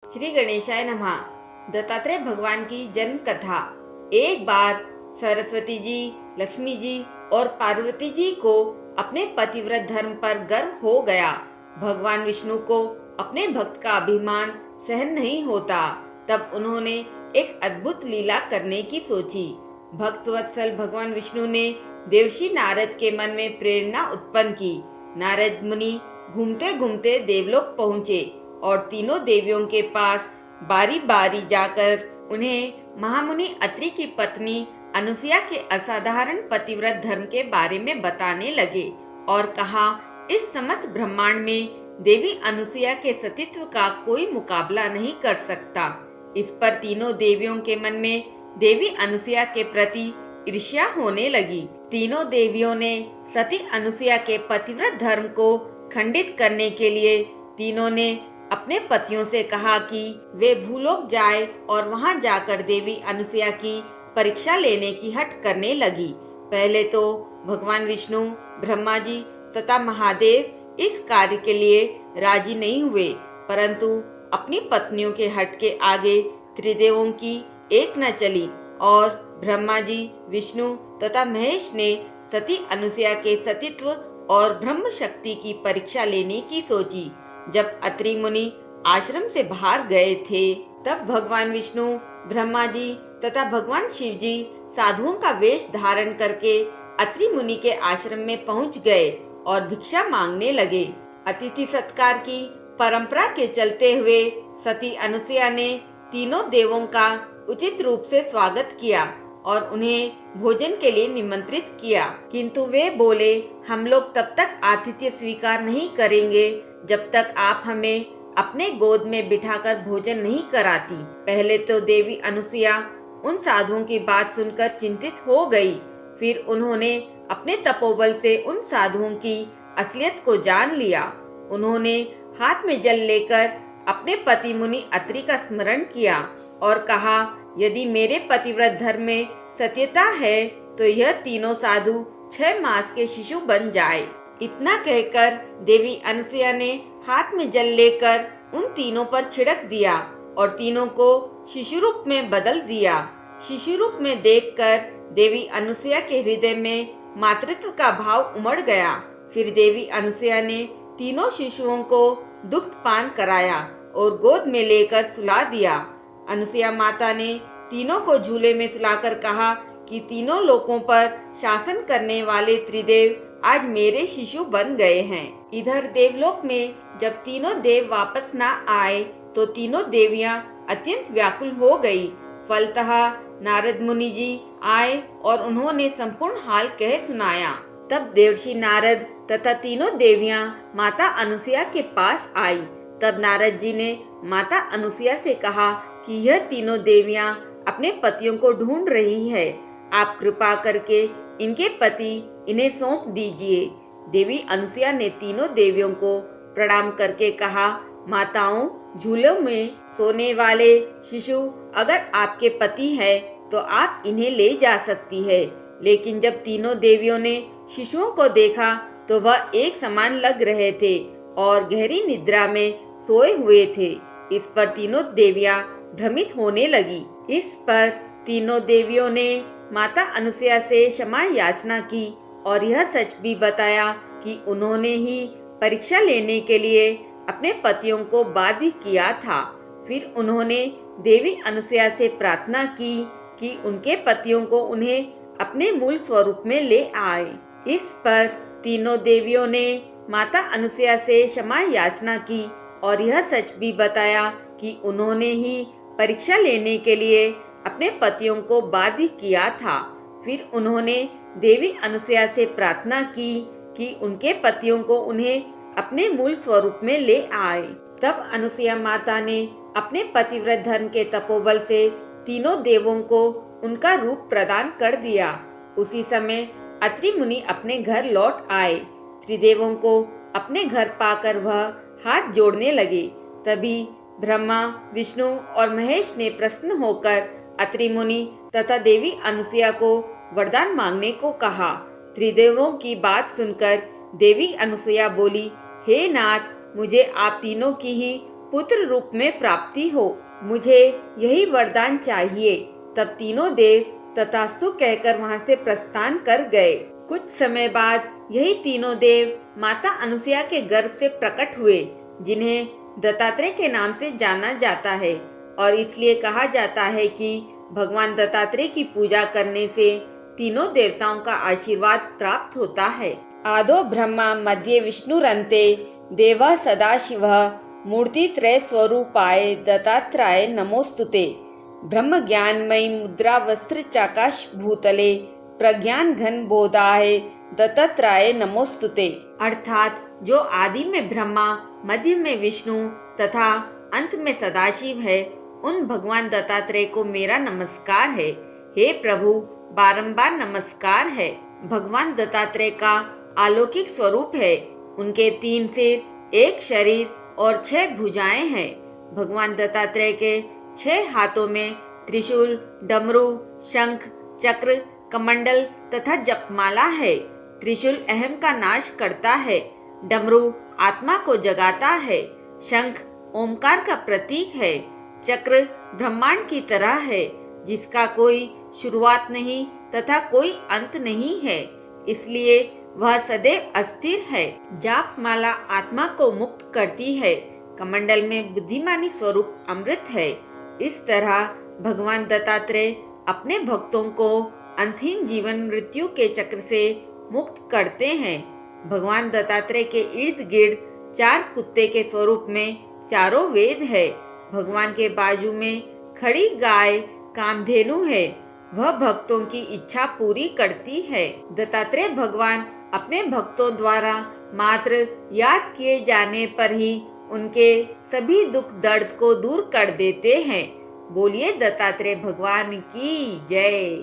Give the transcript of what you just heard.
श्री गणेशाय नमः। दत्तात्रेय भगवान की जन्म कथा। एक बार सरस्वती जी, लक्ष्मी जी और पार्वती जी को अपने पतिव्रत धर्म पर गर्व हो गया। भगवान विष्णु को अपने भक्त का अभिमान सहन नहीं होता। तब उन्होंने एक अद्भुत लीला करने की सोची। भक्त वत्सल भगवान विष्णु ने देवर्षि नारद के मन में प्रेरणा उत्पन्न की। नारद मुनि घूमते घूमते देवलोक पहुँचे और तीनों देवियों के पास बारी बारी जाकर उन्हें महामुनि अत्रि की पत्नी अनुसुईया के असाधारण पतिव्रत धर्म के बारे में बताने लगे और कहा, इस समस्त ब्रह्मांड में देवी अनुसुईया के सतीत्व का कोई मुकाबला नहीं कर सकता। इस पर तीनों देवियों के मन में देवी अनुसुईया के प्रति ईर्ष्या होने लगी। तीनों देवियों ने सती अनुसुईया के पतिव्रत धर्म को खंडित करने के लिए तीनों ने अपने पतियों से कहा कि वे भूलोक जाए और वहां जाकर देवी अनुसुईया की परीक्षा लेने की हठ करने लगी। पहले तो भगवान विष्णु, ब्रह्मा जी तथा महादेव इस कार्य के लिए राजी नहीं हुए, परंतु अपनी पत्नियों के हठ के आगे त्रिदेवों की एक न चली और ब्रह्मा जी, विष्णु तथा महेश ने सती अनुसुईया के सतीत्व और ब्रह्म शक्ति की परीक्षा लेने की सोची। जब अत्रि मुनि आश्रम से बाहर गए थे, तब भगवान विष्णु, ब्रह्मा जी तथा भगवान शिव जी साधुओं का वेश धारण करके अत्रि मुनि के आश्रम में पहुंच गए और भिक्षा मांगने लगे। अतिथि सत्कार की परंपरा के चलते हुए सती अनुसुईया ने तीनों देवों का उचित रूप से स्वागत किया और उन्हें भोजन के लिए निमंत्रित किया, किंतु वे बोले, हम लोग तब तक आतिथ्य स्वीकार नहीं करेंगे जब तक आप हमें अपने गोद में बिठाकर भोजन नहीं कराती। पहले तो देवी अनुसुईया उन साधुओं की बात सुनकर चिंतित हो गई। फिर उन्होंने अपने तपोबल से उन साधुओं की असलियत को जान लिया। उन्होंने हाथ में जल लेकर अपने पति मुनि अत्रि का स्मरण किया और कहा, यदि मेरे पतिव्रत धर्म में सत्यता है तो यह तीनों साधु 6 मास के शिशु बन जाए। इतना कहकर देवी अनुसुईया ने हाथ में जल लेकर उन तीनों पर छिड़क दिया और तीनों को शिशु रूप में बदल दिया। शिशु रूप में देखकर देवी अनुसुईया के हृदय में मातृत्व का भाव उमड़ गया। फिर देवी अनुसुईया ने तीनों शिशुओं को दुग्ध पान कराया और गोद में लेकर सुला दिया। अनुसुईया माता ने तीनों को झूले में सुलाकर कहा कि तीनों लोकों पर शासन करने वाले त्रिदेव आज मेरे शिशु बन गए हैं। इधर देवलोक में जब तीनों देव वापस न आए तो तीनों देवियां अत्यंत व्याकुल हो गई। फलतः नारद मुनि जी आए और उन्होंने संपूर्ण हाल कह सुनाया। तब देवर्षि नारद तथा तीनों देवियां माता अनुसुईया के पास आई। तब नारद जी ने माता अनुसुईया से कहा कि यह तीनों देवियां अपने पतियों को ढूंढ रही है। आप कृपा करके इनके पति इन्हें सौंप दीजिए। देवी अनुसुईया ने तीनों देवियों को प्रणाम करके कहा, माताओं, झूलों में सोने वाले शिशु अगर आपके पति है तो आप इन्हें ले जा सकती है। लेकिन जब तीनों देवियों ने शिशुओं को देखा तो वह एक समान लग रहे थे और गहरी निद्रा में सोए हुए थे। इस पर तीनों देवियां भ्रमित होने लगी। इस पर तीनों देवियों ने माता अनुसुईया से क्षमा याचना की और यह सच भी बताया कि उन्होंने ही परीक्षा लेने के लिए अपने पतियों को बाध्य किया था। फिर उन्होंने देवी अनुसुईया से प्रार्थना की कि उनके पतियों को उन्हें अपने मूल स्वरूप में ले आए। इस पर तीनों देवियों ने माता अनुसुईया से क्षमा याचना की और यह सच भी बताया कि उन्होंने ही परीक्षा लेने के लिए अपने पतियों को बाध्य किया था। फिर उन्होंने देवी अनुसुईया से प्रार्थना की कि उनके पतियों को उन्हें अपने मूल स्वरूप में ले आए। तब अनुसुईया माता ने अपने पतिव्रत धर्म के तपोबल से तीनों देवों को उनका रूप प्रदान कर दिया। उसी समय अत्रि मुनि अपने घर लौट आए। त्रिदेवों को अपने घर पाकर वह हाथ जोड़ने लगे। तभी ब्रह्मा, विष्णु और महेश ने प्रसन्न होकर अत्रि मुनि तथा देवी अनुसुईया को वरदान मांगने को कहा। त्रिदेवों की बात सुनकर देवी अनुसुईया बोली, हे नाथ, मुझे आप तीनों की ही पुत्र रूप में प्राप्ति हो। मुझे यही वरदान चाहिए। तब तीनों देव तथास्तु कहकर वहां से प्रस्थान कर गए। कुछ समय बाद यही तीनों देव माता अनुसुया के गर्भ से प्रकट हुए, जिन्हें दत्तात्रेय के नाम से जाना जाता है और इसलिए कहा जाता है कि भगवान दत्तात्रेय की पूजा करने से तीनों देवताओं का आशीर्वाद प्राप्त होता है। आदो ब्रह्मा मध्ये विष्णुरन्ते देवः सदाशिवः मूर्तित्रय स्वरूपाय दत्तात्रेय नमोस्तुते। ब्रह्म ज्ञानमयी मुद्रा वस्त्र चाकाश भूतले प्रज्ञान घन बोधाय दत्तात्रेय नमोस्तुते। अर्थात जो आदि में ब्रह्मा, मध्य में विष्णु तथा अंत में सदाशिव है, उन भगवान दत्तात्रेय को मेरा नमस्कार है। हे प्रभु, बारंबार नमस्कार है। भगवान दत्तात्रेय का अलौकिक स्वरूप है। उनके 3 सिर, 1 शरीर और 6 भुजाएं हैं। भगवान दत्तात्रेय के 6 हाथों में त्रिशूल, डमरू, शंख, चक्र, कमंडल तथा जपमाला है। त्रिशूल अहम का नाश करता है, डमरू आत्मा को जगाता है, शंख ओमकार का प्रतीक है, चक्र ब्रह्मांड की तरह है जिसका कोई शुरुआत नहीं तथा कोई अंत नहीं है, इसलिए वह सदैव अस्थिर है। जापमाला आत्मा को मुक्त करती है। कमंडल में बुद्धिमानी स्वरूप अमृत है। इस तरह भगवान दत्तात्रेय अपने भक्तों को अंतहीन जीवन मृत्यु के चक्र से मुक्त करते हैं। भगवान दत्तात्रेय के इर्द गिर्द 4 कुत्ते के स्वरूप में चारों वेद है। भगवान के बाजू में खड़ी गाय कामधेनु है। वह भक्तों की इच्छा पूरी करती है। दत्तात्रेय भगवान अपने भक्तों द्वारा मात्र याद किए जाने पर ही उनके सभी दुख दर्द को दूर कर देते हैं। बोलिए दत्तात्रेय भगवान की जय।